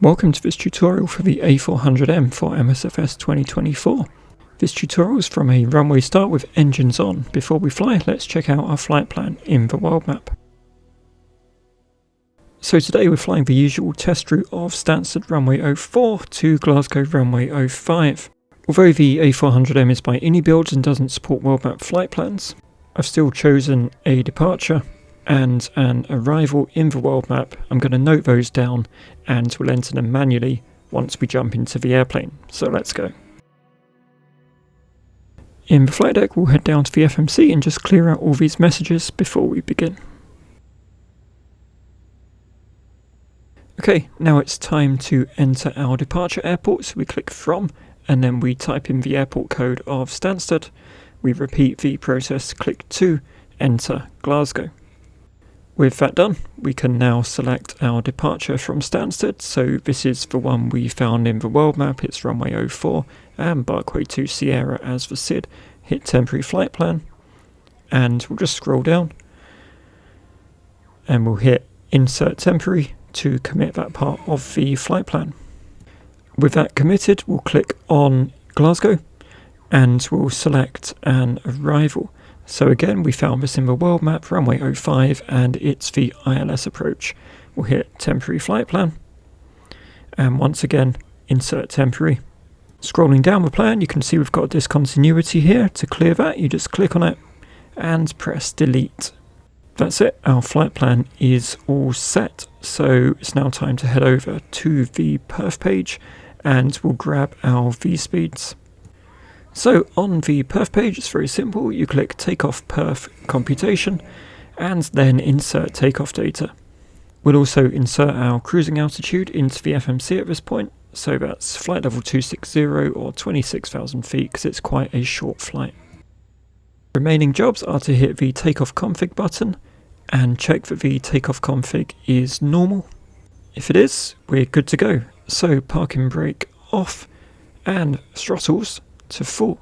Welcome to this tutorial for the A400M for MSFS 2024. This tutorial is from a runway start with engines on. Before we fly, let's check out our flight plan in the world map. So today we're flying the usual test route of Stansted runway 04 to Glasgow runway 05. Although the A400M is by Builds and doesn't support world map flight plans, I've still chosen a departure and an arrival in the world map. I'm going to note those down and we'll enter them manually once we jump into the airplane. So let's go. In the flight deck we'll head down to the FMC and just clear out all these messages before we begin. Okay, now it's time to enter our departure airport, so we click from and then we type in the airport code of Stansted. We repeat the process, click to enter Glasgow. With that done, we can now select our departure from Stansted. So this is the one we found in the world map, it's runway 04 and Barkway to Sierra as the SID. Hit temporary flight plan and we'll just scroll down and we'll hit insert temporary to commit that part of the flight plan. With that committed, we'll click on Glasgow and we'll select an arrival. So again, we found this in the world map, runway 05, and it's the ILS approach. We'll hit temporary flight plan, and once again, insert temporary. Scrolling down the plan, you can see we've got a discontinuity here. To clear that, you just click on it and press delete. That's it, our flight plan is all set. So it's now time to head over to the perf page, and we'll grab our V-speeds. So on the perf page, it's very simple. You click takeoff perf computation and then insert takeoff data. We'll also insert our cruising altitude into the FMC at this point. So that's flight level 260 or 26,000 feet because it's quite a short flight. Remaining jobs are to hit the takeoff config button and check that the takeoff config is normal. If it is, we're good to go. So parking brake off and throttles to full.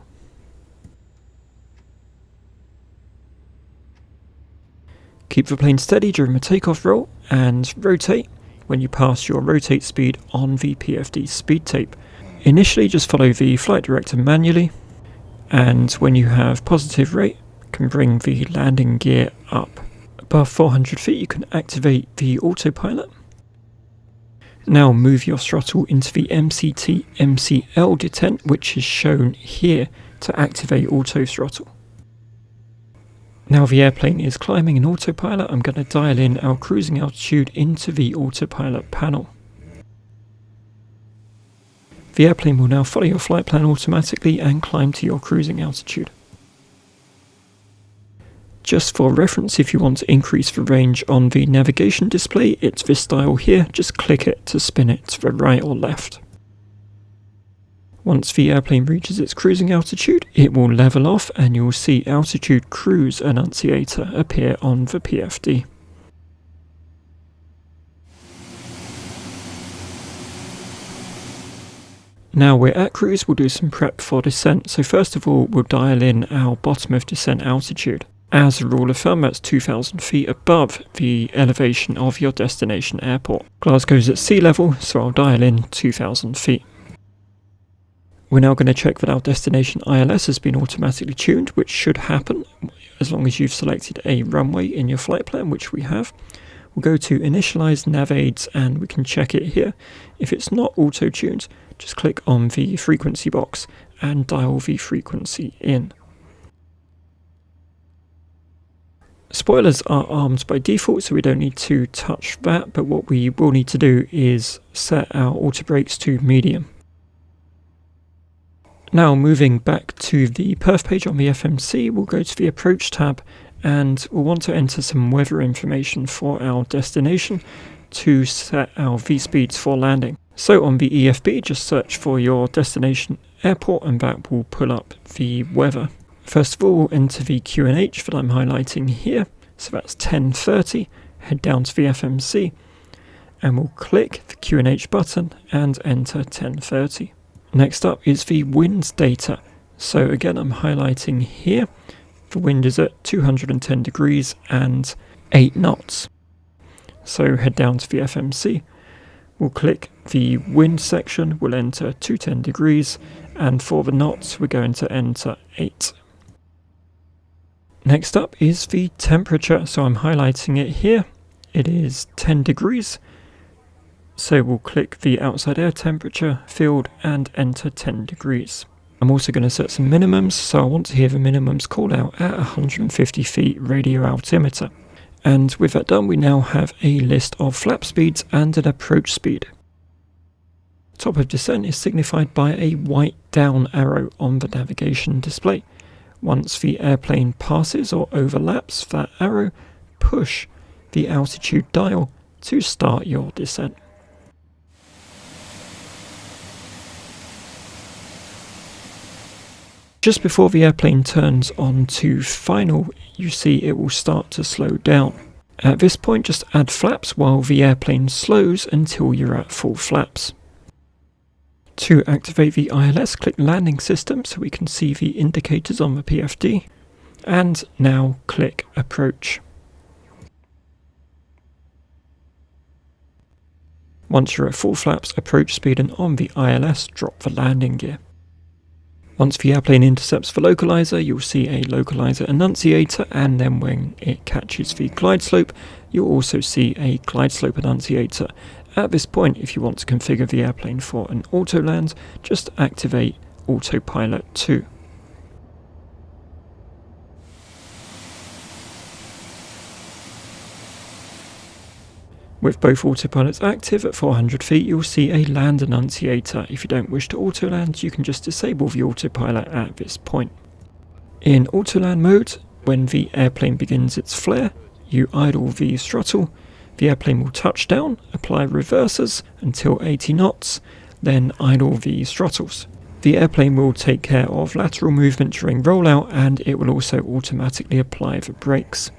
Keep the plane steady during the takeoff roll and rotate when you pass your rotate speed on the PFD speed tape. Initially just follow the flight director manually, and when you have positive rate can bring the landing gear up. Above 400 feet you can activate the autopilot. Now move your throttle into the MCT MCL detent, which is shown here, to activate auto throttle. Now the airplane is climbing in autopilot. I'm going to dial in our cruising altitude into the autopilot panel. The airplane will now follow your flight plan automatically and climb to your cruising altitude. Just for reference, if you want to increase the range on the navigation display, it's this dial here. Just click it to spin it to the right or left. Once the airplane reaches its cruising altitude, it will level off and you'll see Altitude Cruise Annunciator appear on the PFD. Now we're at cruise, we'll do some prep for descent. So first of all, we'll dial in our bottom of descent altitude. As a rule of thumb, that's 2,000 feet above the elevation of your destination airport. Glasgow's at sea level, so I'll dial in 2,000 feet. We're now going to check that our destination ILS has been automatically tuned, which should happen as long as you've selected a runway in your flight plan, which we have. We'll go to Initialize Nav Aids and we can check it here. If it's not auto-tuned, just click on the frequency box and dial the frequency in. Spoilers are armed by default, so we don't need to touch that, but what we will need to do is set our auto brakes to medium. Now moving back to the perf page on the FMC, we'll go to the approach tab and we'll want to enter some weather information for our destination to set our V-speeds for landing. So on the EFB, just search for your destination airport and that will pull up the weather. First of all, we'll enter the QNH that I'm highlighting here, so that's 10:30, head down to the FMC, and we'll click the QNH button and enter 10:30. Next up is the winds data, so again I'm highlighting here, the wind is at 210 degrees and 8 knots. So head down to the FMC, we'll click the wind section, we'll enter 210 degrees, and for the knots, we're going to enter 8. Next up is the temperature, so I'm highlighting it here. It is 10 degrees. So we'll click the outside air temperature field and enter 10 degrees. I'm also going to set some minimums, so I want to hear the minimums call out at 150 feet radio altimeter. And with that done, we now have a list of flap speeds and an approach speed. Top of descent is signified by a white down arrow on the navigation display. Once the airplane passes or overlaps that arrow, push the altitude dial to start your descent. Just before the airplane turns on to final, you see it will start to slow down. At this point, just add flaps while the airplane slows until you're at full flaps. To activate the ILS, click Landing System so we can see the indicators on the PFD, and now click Approach. Once you're at full flaps, approach speed, and on the ILS, drop the landing gear. Once the airplane intercepts the localizer, you'll see a localizer annunciator, and then when it catches the glide slope, you'll also see a glide slope annunciator. At this point, if you want to configure the airplane for an auto land, just activate Autopilot 2. With both autopilots active at 400 feet, you'll see a land annunciator. If you don't wish to auto land, you can just disable the autopilot at this point. In auto land mode, when the airplane begins its flare, you idle the throttle. The airplane will touch down, apply reversers until 80 knots, then idle the throttles. The airplane will take care of lateral movement during rollout, and it will also automatically apply the brakes.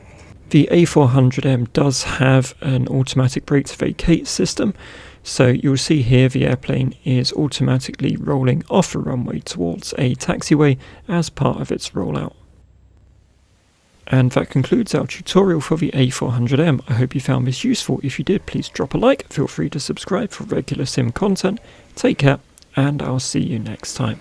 The A400M does have an automatic brake to vacate system, so you'll see here the airplane is automatically rolling off the runway towards a taxiway as part of its rollout. And that concludes our tutorial for the A400M. I hope you found this useful. If you did, please drop a like, feel free to subscribe for regular sim content. Take care, and I'll see you next time.